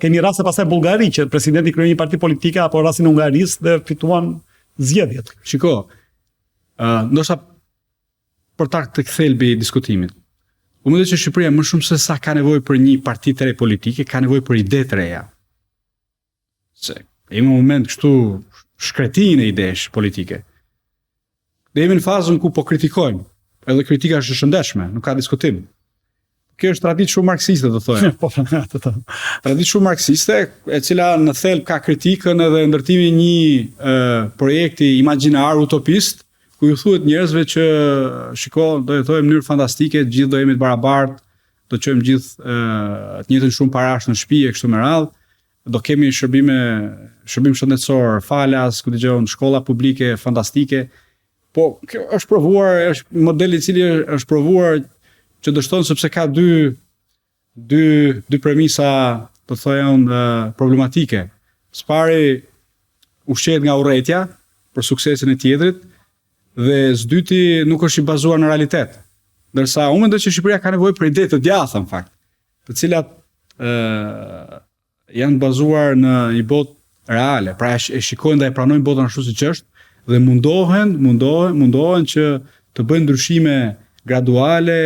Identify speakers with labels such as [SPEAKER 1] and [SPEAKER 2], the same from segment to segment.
[SPEAKER 1] kemi raste pastaj Bullgari që presidenti kryen një parti politike apo rastin e Hungarisë dhe fituan zgjedhjet.
[SPEAKER 2] Shiko, ndoshta për ta të thelbi i diskutimit. Unë mendoj që Shqipëria më shumë se sa ka nevojë për një parti të re politike, ka nevojë për ide të reja. Se jemi në moment kështu shkretinë e idesh politike. Dhe jemi në fazën ku po kritikojmë, edhe kritika është e shëndetshme, nuk ka diskutim. Kjo është traditë shumë marksiste, do thojmë. Traditë shumë marksiste, e cila në thelb ka kritikën edhe ndërtimin një projekti imagjinar utopist, ku ju thuhet njerëzve që shiko, do jetojmë në mënyrë fantastike, gjithë do jemi të barabartë, do çojmë gjithë të njëjtën shumë parash në shtëpi e kështu me radhë, do kemi shërbim shëndetësor, falas, ku dëgjon, shkolla publike fantastike. Po kjo është provuar, është modeli i cili është provuar që dështon sepse ka dy premisa, do thojmë, problematike. Së pari ushqehet nga urrëtia për suksesin e tjetrit, dhe s'dyti nuk është i bazuar në realitet. Ndërsa unë mendoj që Shqipëria ka nevojë për ide të djatha në fakt, të cilat janë bazuar në një botë reale, pra e shikojnë dhe e pranojnë botën ashtu siç është dhe mundohen që të bëjnë ndryshime graduale,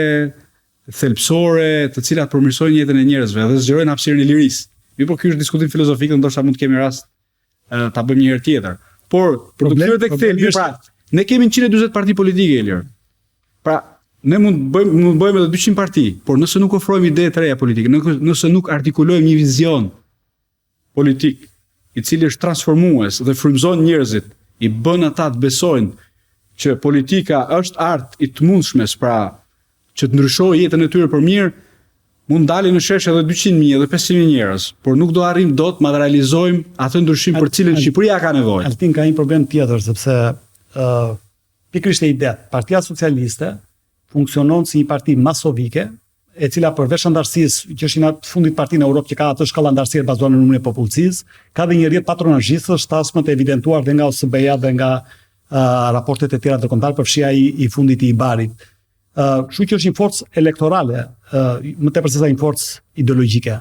[SPEAKER 2] thelbësore, të cilat përmirësojnë jetën e njerëzve dhe zgjerojnë hapësirën e lirisë. Po ky është diskutim filozofik, ndoshta mund të kemi rast ta bëjmë një herë tjetër. Por për të kthyer tek thelbi, pra ne kemi 140 parti politike, Elir. Pra, ne mund bëjmë edhe 200 parti, por nëse nuk ofrojmë ide të reja politike, nëse nuk artikulojmë një vizion politik, i cili është transformues dhe frymëzon njerëzit, i bën ata të besojnë që politika është art i të mundshme, pra që të ndryshojë jetën e tyre për mirë, mund dalin në shesh edhe 200.000 edhe 500.000 njerëz, por nuk do arrim dot të materializojmë atë ndryshim për cilën Shqipëria ka nevojë.
[SPEAKER 1] Altin ka një problem tjetër, sepse pikërisht e ide. Partia Socialiste funksionon si një parti masovike, e cila përveç andarësisë, që është në fundit parti në Europë që ka atë shkallë andarësie bazuar në numrin e popullsisë, ka dhe një rrjet patronazhistësh, tashmë të evidentuar dhe nga OSBE-ja dhe nga raportet e tjera ndërkombëtare, përfshi ai i fundit i Ibarit. Kështu që është një forcë elektorale, më tepër se sa një forcë ideologjike,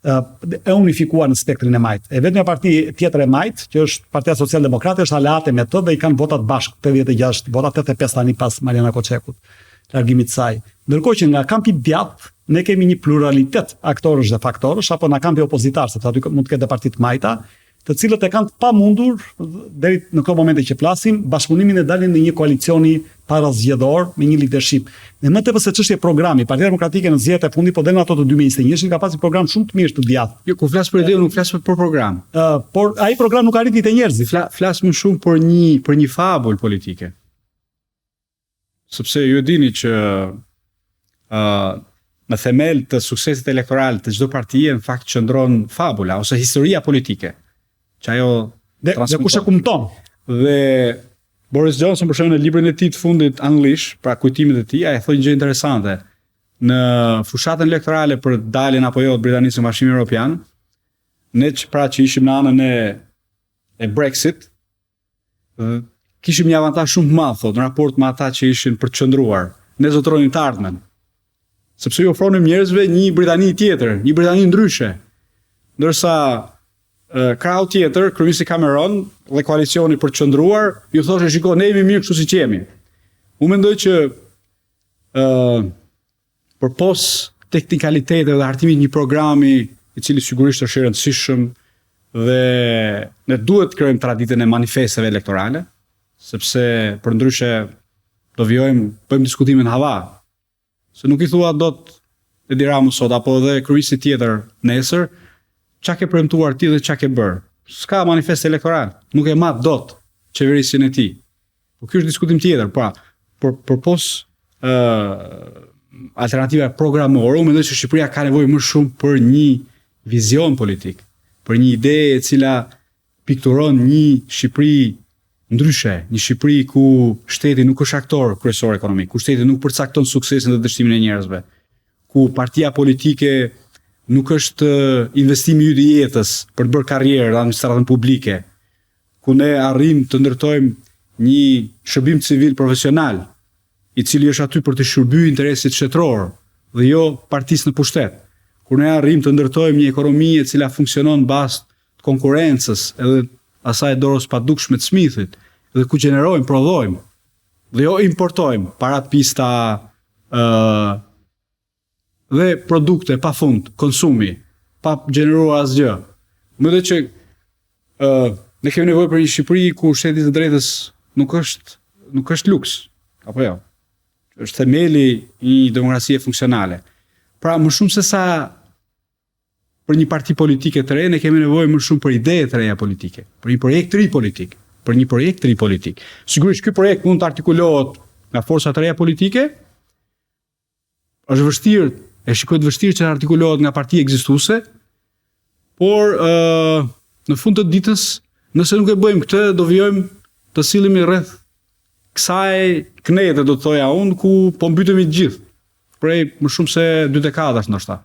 [SPEAKER 1] e unifikuar në spektrin e majt. E vetmja parti tjetër e majt, që është Partia Social-Demokrate, është aleate me të dhe i kanë votat bashkë 86, votat 85 tani pas Mariana Koçekut, largimit saj. Ndërkohë që nga kampi djathtë ne kemi një pluralitet aktorësh dhe faktorësh, apo nga kampi opozitar, sepse aty mund të ketë parti të majta, të cilët e kanë të pamundur deri në këto momente që flasim, bashkëpunimin e dalin në një koalicioni parazgjedhor me një leadership. Dhe më tepër se çështje programi, Partia Demokratike në zgjedhjet e fundit po del në ato të 2021-shin ka pasur program shumë të mirë të djathtë.
[SPEAKER 2] Jo, kur flas për ide, nuk flas për program.
[SPEAKER 1] Por ai program nuk arriti te njerëzit.
[SPEAKER 2] Flas më shumë për një fabul politike. Sepse ju e dini që në themel të suksesit elektoral të çdo partie në fakt qëndron fabula ose historia politike. Që ajo
[SPEAKER 1] dhe kush e kumton.
[SPEAKER 2] Dhe Boris Johnson për shembull në librin e tij të fundit Unleash, pra kujtimet e tij, ai thonë një gjë interesante. Në fushatën elektorale për daljen apo jo të Britanisë në Bashkimin Evropian, ne që ishim në anën e Brexit, kishim një avantazh shumë të madh, thotë, në raport me ata që ishin për të qëndruar. Ne zotronim të ardhmen. Sepse ju ofronim njerëzve një Britani tjetër, një Britani ndryshe. Ndërsa krau tjetër, kryeministri Cameron dhe koalicioni për të qëndruar, ju thoshte shiko, ne jemi mirë kështu siç jemi. Unë mendoj që përpos teknikalitete dhe hartimit një programi i cili sigurisht është i rëndësishëm dhe ne duhet të krijojmë traditën e manifesteve elektorale, sepse përndryshe do bëjmë diskutime në hava. Se nuk i thua dot Edi Rama sot apo edhe kryesi tjetër nesër, çka ke premtuar ti dhe çka ke bër. S'ka manifest elektoral, nuk e mat dot qeverisin e tij. Po ky është diskutim tjetër, pra, përpos alternativa programore, unë mendoj se Shqipëria ka nevojë më shumë për një vizion politik, për një ide e cila pikturon një Shqipëri ndryshe, një Shqipëri ku shteti nuk është aktor kryesor ekonomik, ku shteti nuk përcakton suksesin dhe dështimin e njerëzve, ku partia politike nuk është investimi yt i jetës për të bërë karrierë në administratën publike, ku ne arrim të ndërtojmë një shërbim civil profesional, i cili është aty për të shërbyer interesit shtetëror dhe jo partisë në pushtet, kur ne arrim të ndërtojmë një ekonomi e cila funksionon bazë të konkurrencës edhe asaj dorës pa dukshme të smithit, dhe ku gjenerojmë, prodhojmë, dhe jo importojmë para pista dhe produkte pa fund, konsumi, pa gjeneruar asgjë. Mendoj që ne kemi nevojë për një Shqipëri ku shteti i drejtës nuk është luks, apo jo. Është themeli i një demokracie funksionale. Pra, më shumë se sa për një parti politike të re, ne kemi nevojë më shumë për ide të reja politike, për një projekt të ri politik, Sigurisht ky projekt mund të artikulohet nga forca të reja politike, është vështirë, e shikohet vështirë që të artikulohet nga parti ekzistuese, por në fund të ditës, nëse nuk e bëjmë këtë, do vijojmë të sillemi rreth kësaj knete, do të thoja unë, ku po mbytemi të gjithë, prej më shumë se 2 dekadash ndoshta.